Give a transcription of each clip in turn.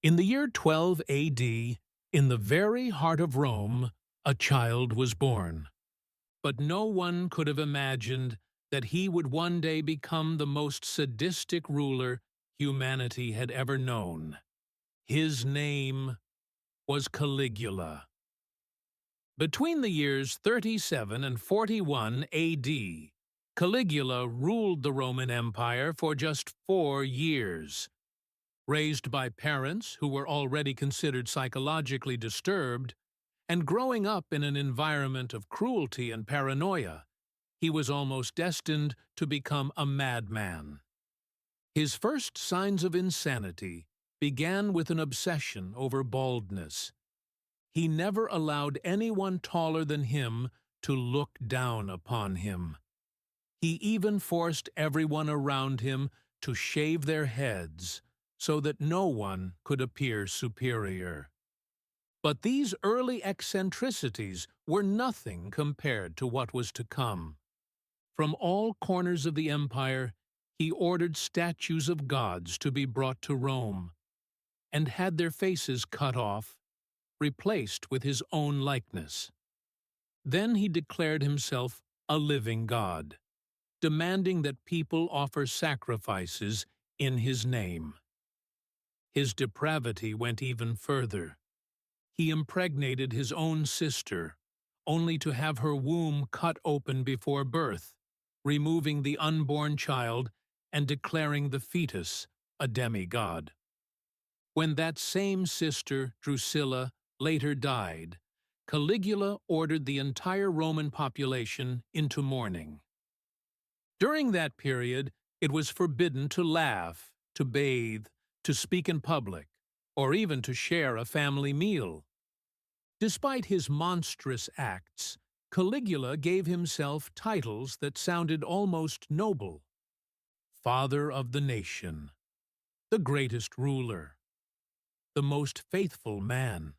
In the year 12 AD, in the very heart of Rome, a child was born. But no one could have imagined that he would one day become the most sadistic ruler humanity had ever known. His name was Caligula. Between the years 37 and 41 AD, Caligula ruled the Roman Empire for just 4 years. Raised by parents who were already considered psychologically disturbed, and growing up in an environment of cruelty and paranoia, he was almost destined to become a madman. His first signs of insanity began with an obsession over baldness. He never allowed anyone taller than him to look down upon him. He even forced everyone around him to shave their heads so that no one could appear superior. But these early eccentricities were nothing compared to what was to come. From all corners of the empire, he ordered statues of gods to be brought to Rome, and had their faces cut off, replaced with his own likeness. Then he declared himself a living god, demanding that people offer sacrifices in his name. His depravity went even further. He impregnated his own sister, only to have her womb cut open before birth, removing the unborn child and declaring the fetus a demigod. When that same sister, Drusilla, later died, Caligula ordered the entire Roman population into mourning. During that period, it was forbidden to laugh, to bathe, to speak in public, or even to share a family meal. Despite his monstrous acts, Caligula gave himself titles that sounded almost noble. Father of the nation, the greatest ruler, the most faithful man.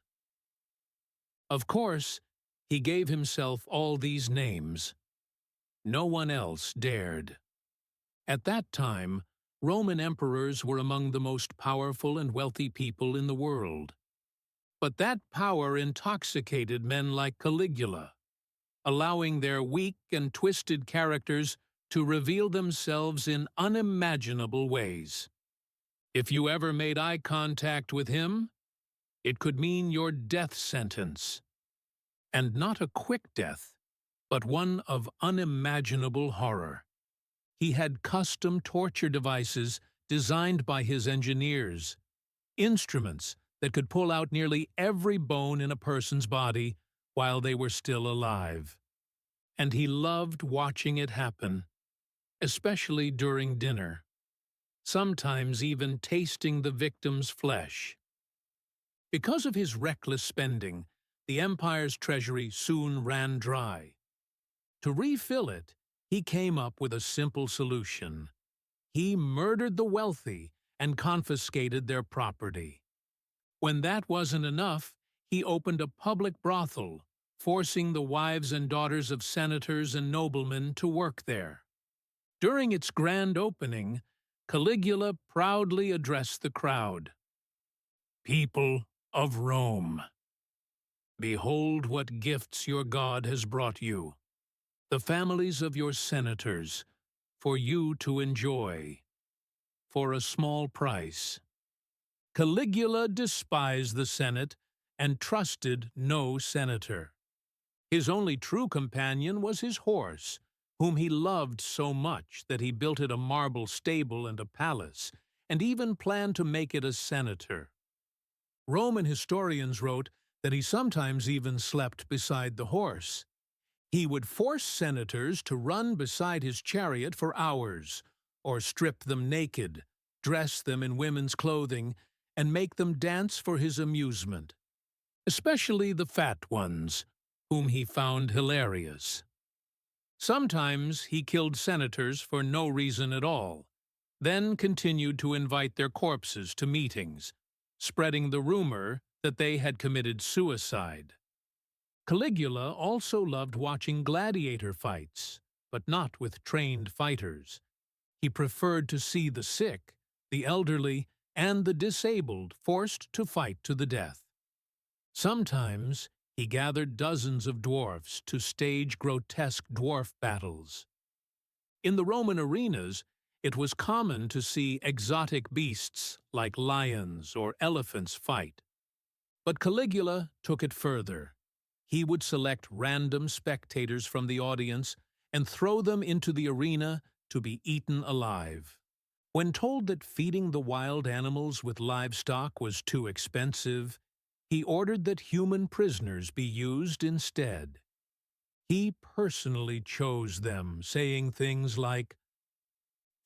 Of course, he gave himself all these names. No one else dared. At that time, Roman emperors were among the most powerful and wealthy people in the world. But that power intoxicated men like Caligula, allowing their weak and twisted characters to reveal themselves in unimaginable ways. If you ever made eye contact with him, it could mean your death sentence. And not a quick death, but one of unimaginable horror. He had custom torture devices designed by his engineers, instruments that could pull out nearly every bone in a person's body while they were still alive. And he loved watching it happen, especially during dinner, sometimes even tasting the victim's flesh. Because of his reckless spending, the empire's treasury soon ran dry. To refill it, he came up with a simple solution. He murdered the wealthy and confiscated their property. When that wasn't enough, he opened a public brothel, forcing the wives and daughters of senators and noblemen to work there. During its grand opening, Caligula proudly addressed the crowd. "People of Rome, behold what gifts your God has brought you, the families of your senators, for you to enjoy, for a small price." Caligula despised the Senate and trusted no senator. His only true companion was his horse, whom he loved so much that he built it a marble stable and a palace, and even planned to make it a senator. Roman historians wrote that he sometimes even slept beside the horse. He would force senators to run beside his chariot for hours, or strip them naked, dress them in women's clothing, and make them dance for his amusement, especially the fat ones, whom he found hilarious. Sometimes he killed senators for no reason at all, then continued to invite their corpses to meetings, spreading the rumor that they had committed suicide. Caligula also loved watching gladiator fights, but not with trained fighters. He preferred to see the sick, the elderly, and the disabled forced to fight to the death. Sometimes he gathered dozens of dwarfs to stage grotesque dwarf battles. In the Roman arenas, it was common to see exotic beasts like lions or elephants fight. But Caligula took it further. He would select random spectators from the audience and throw them into the arena to be eaten alive. When told that feeding the wild animals with livestock was too expensive, he ordered that human prisoners be used instead. He personally chose them, saying things like,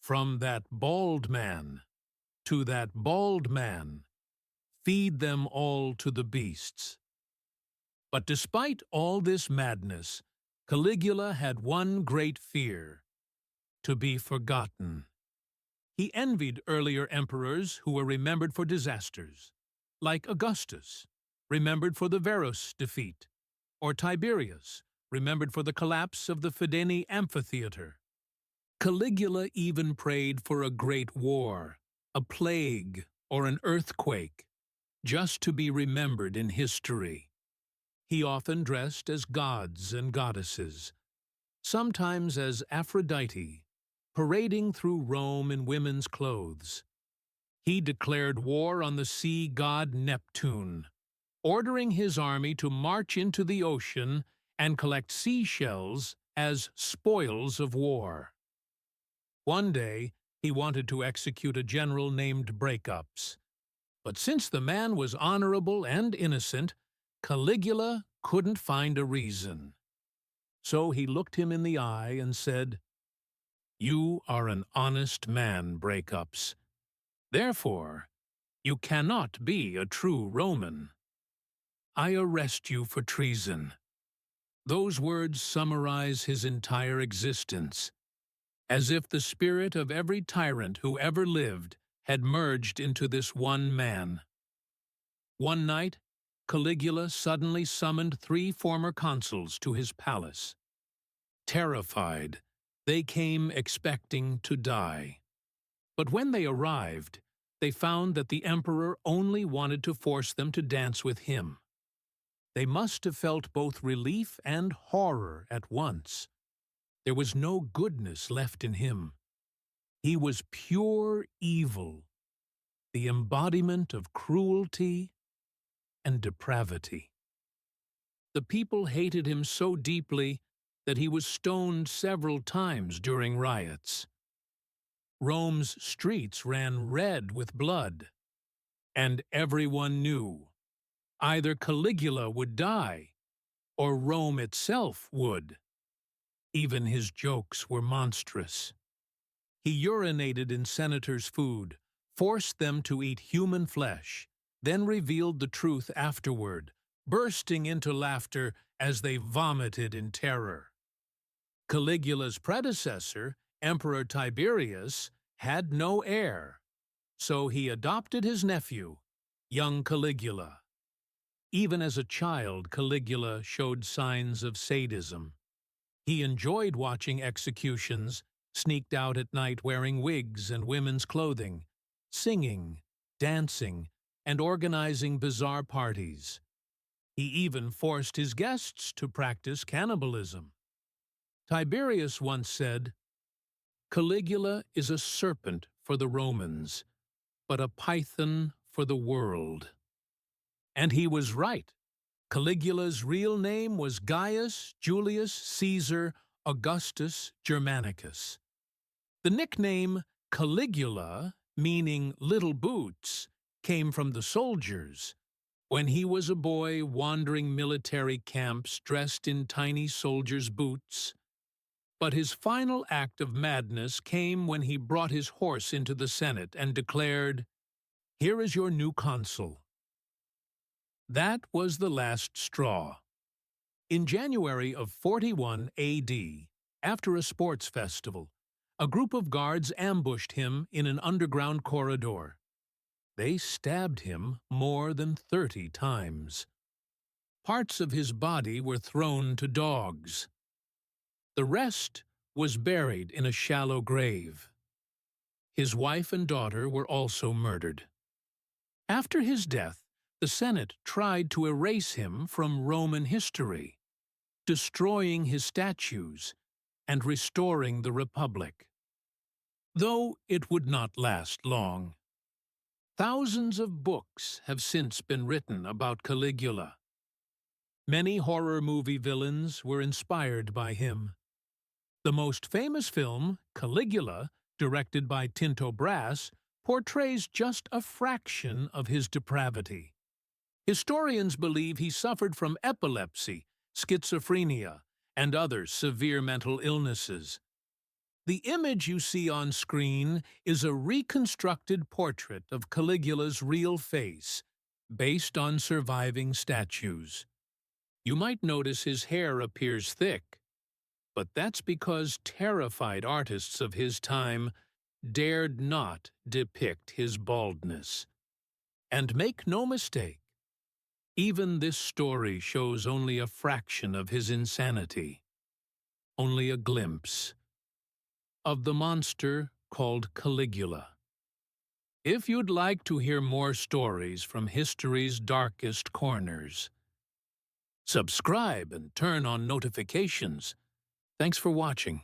"From that bald man to that bald man, feed them all to the beasts." But despite all this madness, Caligula had one great fear: to be forgotten. He envied earlier emperors who were remembered for disasters, like Augustus, remembered for the Varus defeat, or Tiberius, remembered for the collapse of the Fideni amphitheater. Caligula even prayed for a great war, a plague, or an earthquake, just to be remembered in history. He often dressed as gods and goddesses, sometimes as Aphrodite, parading through Rome in women's clothes. He declared war on the sea god Neptune, ordering his army to march into the ocean and collect seashells as spoils of war. One day, he wanted to execute a general named Breakups. But since the man was honorable and innocent, Caligula couldn't find a reason. So he looked him in the eye and said, "You are an honest man, Breakups. Therefore, you cannot be a true Roman. I arrest you for treason." Those words summarize his entire existence, as if the spirit of every tyrant who ever lived had merged into this one man. One night, Caligula suddenly summoned 3 former consuls to his palace. Terrified, they came expecting to die. But when they arrived, they found that the emperor only wanted to force them to dance with him. They must have felt both relief and horror at once. There was no goodness left in him. He was pure evil, the embodiment of cruelty and depravity. The people hated him so deeply that he was stoned several times during riots. Rome's streets ran red with blood, and everyone knew either Caligula would die or Rome itself would. Even his jokes were monstrous. He urinated in senators' food, forced them to eat human flesh, then revealed the truth afterward, bursting into laughter as they vomited in terror. Caligula's predecessor, Emperor Tiberius, had no heir, so he adopted his nephew, young Caligula. Even as a child, Caligula showed signs of sadism. He enjoyed watching executions, sneaked out at night wearing wigs and women's clothing, singing, dancing, and organizing bizarre parties. He even forced his guests to practice cannibalism. Tiberius once said, "Caligula is a serpent for the Romans, but a python for the world." And he was right. Caligula's real name was Gaius Julius Caesar Augustus Germanicus. The nickname Caligula, meaning little boots, came from the soldiers. When he was a boy wandering military camps dressed in tiny soldiers' boots. But his final act of madness came when he brought his horse into the Senate and declared, "Here is your new consul." That was the last straw. In January of 41 AD, after a sports festival, a group of guards ambushed him in an underground corridor. They stabbed him more than 30 times. Parts of his body were thrown to dogs. The rest was buried in a shallow grave. His wife and daughter were also murdered. After his death, the Senate tried to erase him from Roman history, destroying his statues and restoring the Republic. Though it would not last long. Thousands of books have since been written about Caligula. Many horror movie villains were inspired by him. The most famous film, Caligula, directed by Tinto Brass, portrays just a fraction of his depravity. Historians believe he suffered from epilepsy, schizophrenia, and other severe mental illnesses. The image you see on screen is a reconstructed portrait of Caligula's real face, based on surviving statues. You might notice his hair appears thick, but that's because terrified artists of his time dared not depict his baldness. And make no mistake, even this story shows only a fraction of his insanity, only a glimpse of the monster called Caligula. If you'd like to hear more stories from history's darkest corners, subscribe and turn on notifications. Thanks for watching.